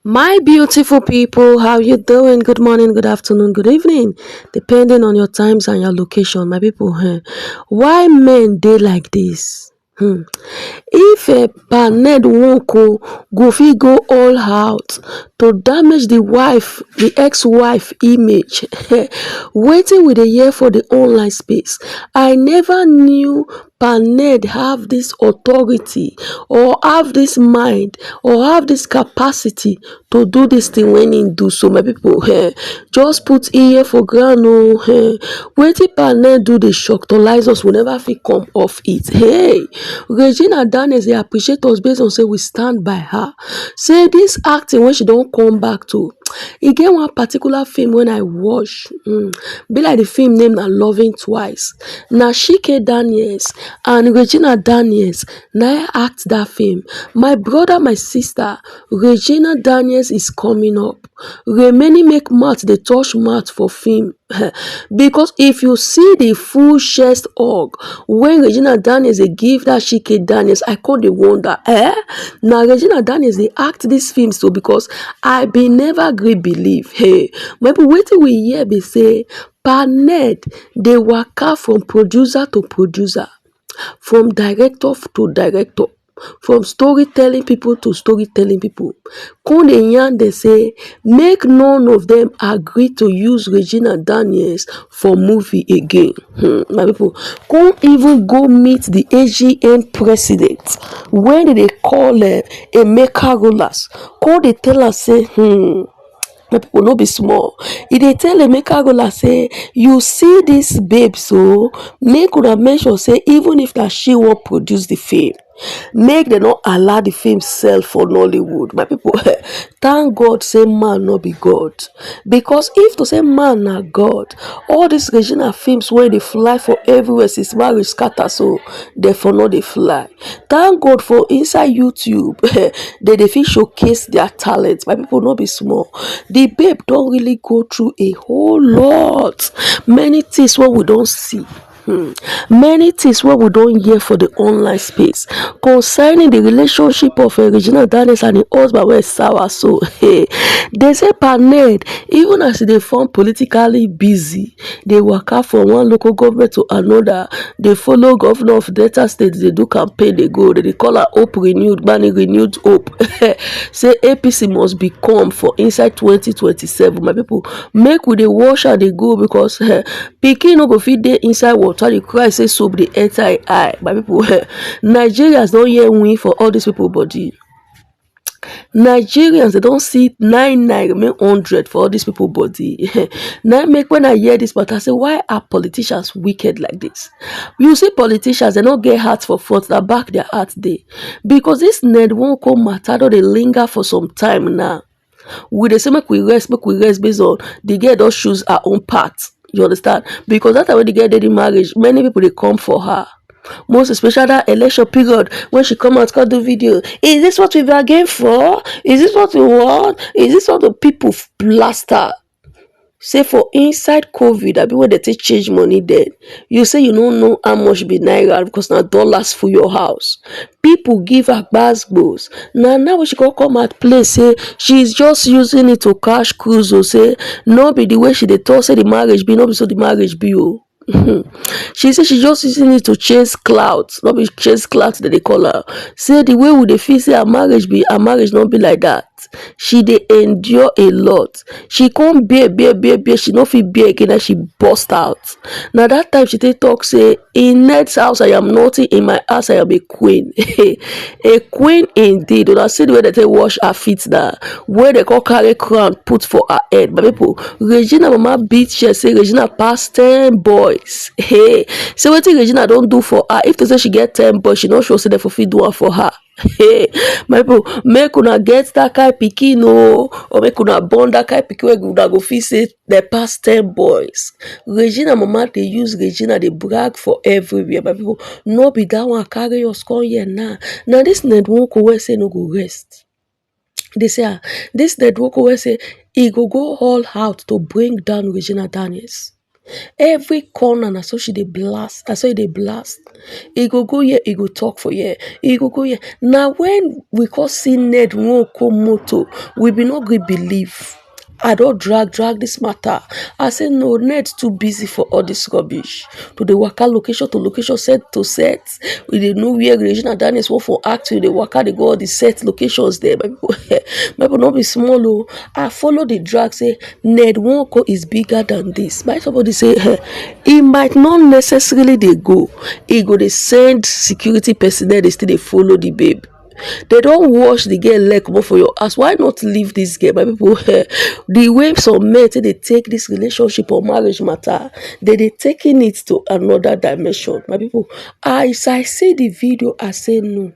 My beautiful people, how you doing? Good morning, good afternoon, good evening, depending on your times and your location. My people, why men dey like this? If Ned Nwoko go fit go all out to damage the wife, the ex-wife image, waiting with a year for the online space. I never knew Ned have this authority or have this mind or have this capacity to do this thing when he do so. My people, just put ear for ground. Wetin Ned do dey shock to lies us will never fit come off it. Hey, Regina Daniels, they appreciate us based on say we stand by her. Say this acting when she don't come back to. E get one particular film when I watch, be like the film name na Loving Twice. Na Chike Daniels and Regina Daniels na act that film. My brother, my sister, Regina Daniels is coming up. Remaining make mouth dey touch mouth for film. Because if you see the full chest hug when Regina Daniels dey give that Chike Daniels, I call the wonder. Now Regina Daniels they act these films so because I be never great believe. Hey, maybe wetin we hear be say Ned dey waka from producer to producer, from director to director, from storytelling people to storytelling people. Come dey yarn dey say make none of them agree to use Regina Daniels for movie again. My people, come even go meet the AGN president when they call Emeka Rollas. Come dey tell her say my people no be small. E dey tell Emeka Rollas say you see this babe, so make una make sure say even if that she wan produce the film, make dem not allow the film sell for Nollywood. My people, thank God say man no be God. Because if to say man na God, all these Regina films where they fly for everywhere since marriage scatter, so therefore not they fly. Thank God for inside YouTube, they fit showcase their talent. My people no be small. The babe don't really go through a whole lot. Many things what we don't see. Many things what we don't hear for the online space concerning the relationship of Regina Daniels and the husband where sour. So they say Ned, even as they form politically busy, they work out from one local government to another. They follow governor of Delta State, they do campaign, they go, they call her hope renewed, money renewed hope. Say APC must become for inside 2027. My people, make with the wash and they go because pikin no go fit dey inside water. You cry say soap dey enter eye. My people, Nigerians don't hear win for all these people body. Nigerians, they don't see 99 remain 100 for all these people body. Now make when I hear this, but I say, why are politicians wicked like this? You see politicians, they don't get heart for front, they back their heart day. Because this Ned Nwoko matter, they linger for some time now. We dey say make we rest based on the girl don't choose her own path. You understand? Because that's when the girl did the marriage, many people they come for her. Most especially that election period when she come out can do video. Is this what we bargain for? Is this what we want? Is this what the people blast her? Say for inside COVID, I be when they take change money then. You say you don't know how much be naira because now dollars for your house. People give her basketballs. Now when she go come out play, say she's just using it to cash cruise or say no be the way she dey talk say the marriage be, no be so the marriage be. She said she just using it to chase clouds, not be chase clouds that they call her. Say the way would they feel say her marriage not be like that. She dey endure a lot. She can't bear. She not feel bear again and she burst out. Now that time she take talk say in Ned's house I am nothing, in my house I am a queen. A queen indeed. When I see the way that they wash her feet now, where they call carry crown put for her head. But people, Regina mama beat she say Regina pass 10 boys. Hey, so what Regina don't do for her? If they say she get 10 boys, she not sure say they for fit do her for her. Hey, my people, make una get that kind pikin or make una born that kind pikin wey una go fit say they pass 10 boys. Regina mama they use Regina, they brag for everywhere. My people, no be that one carry your skull here now. Now this Ned Nwoko wey say no go rest. They say this Ned Nwoko wey say he go all out to bring down Regina Daniels. Every corner na so she dey blast. Na so e dey blast. E go here, e go talk for here. E go here. Now when we come see Ned Nwoko motor, we be not gree believe. I don't drag this matter. I say no, Ned too busy for all this rubbish. To the waka location to location, set to set. We dey know where Regina Daniels want for act. We dey waka, they go all the set locations there. My people not be small. Oh. I follow the drag. Say Ned Nwoko is bigger than this. My somebody say he might not necessarily they go. He go they send security personnel. They still they follow the babe. They don't wash the girl leg comot for your ass. Why not leave this girl? My people, the way some men they take this relationship or marriage matter, they taking it to another dimension. My people, as I see the video, I say no.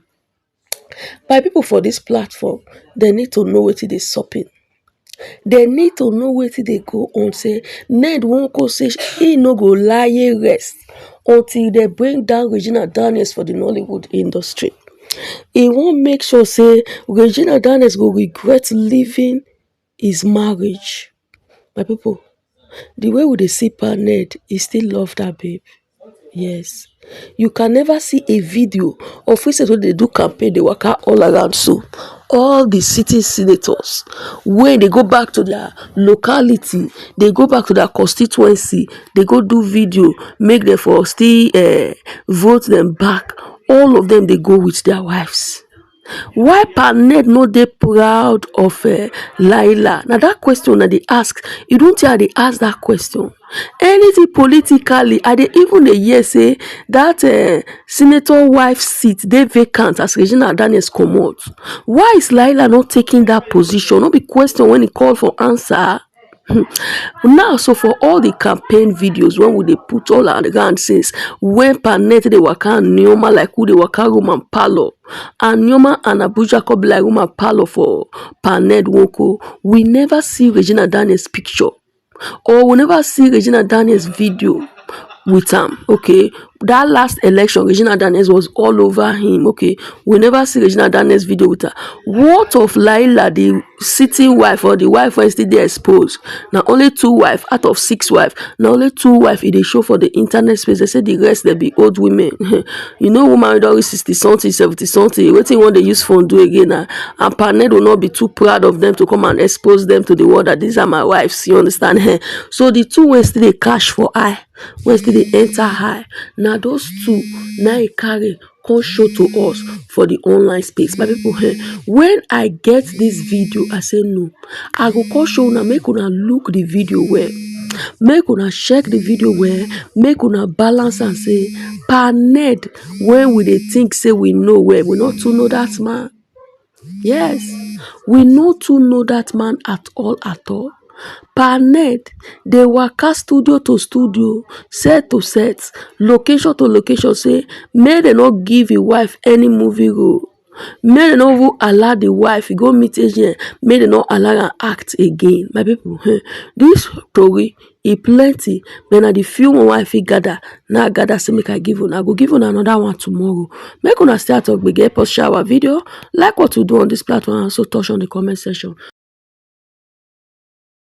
My people for this platform, they need to know what it is shopping. They need to know what they go on. Say Ned Nwoko say he no go lie rest until they bring down Regina Daniels for the Nollywood industry. He won't make sure say Regina Daniels go regret leaving his marriage. My people, the way we dey see Pa Ned, he still love that babe. Yes. You can never see a video of recent when they do campaign, they work out all around. So all the city senators, when they go back to their locality, they go back to their constituency, they go do video, make them for still vote them back. All of them, they go with their wives. Why Pa Ned no dey proud of Laila? Now that question that they ask, you don't hear they ask that question. Anything politically, I dey even dey hear say that senator wife seat they vacant as Regina Daniels comot. Why is Laila not taking that position? No be question when he call for answer. Now, so for all the campaign videos, when we they put all around since when Pa Ned they waka Nyoma like who they waka room and parlor, and Nyoma and Abuja come like room and parlor for Pa Ned Nwoko, we never see Regina Daniels picture, or we never see Regina Daniels video with him. Okay, that last election, Regina Daniels was all over him. Okay, we never see Regina Daniels video with her. What of Laila, the sitting wife or the wife when still they exposed? Now only 2 wives out of 6 wives. Now only 2 wives they show for the internet space. They say the rest they be old women. You know, woman with already 60 something, 70 something. What they use phone do again? And Pa Ned will not be too proud of them to come and expose them to the world that these are my wives. You understand? So the 2 ways they cash for eye. When still they enter high. Now those 2 now he carry come show to us for the online space. My people, when I get this video, I say no. I go come show una, make una look the video well. Make una check the video well. Make una balance and say, Pa Ned, when we they think say we know where, we not to know that man. Yes, we not to know that man at all at all. Pa Ned, they waka studio to studio, set to set, location to location, say, may they not give a wife any movie role. May they not even allow the wife go meet agent. May they not allow her act again. My people, this story is plenty. When I the few one wife gather, now gather say make I give one. I go give one another one tomorrow. Make una start talk, we get post share our video. Like what to do on this platform and also touch on the comment section.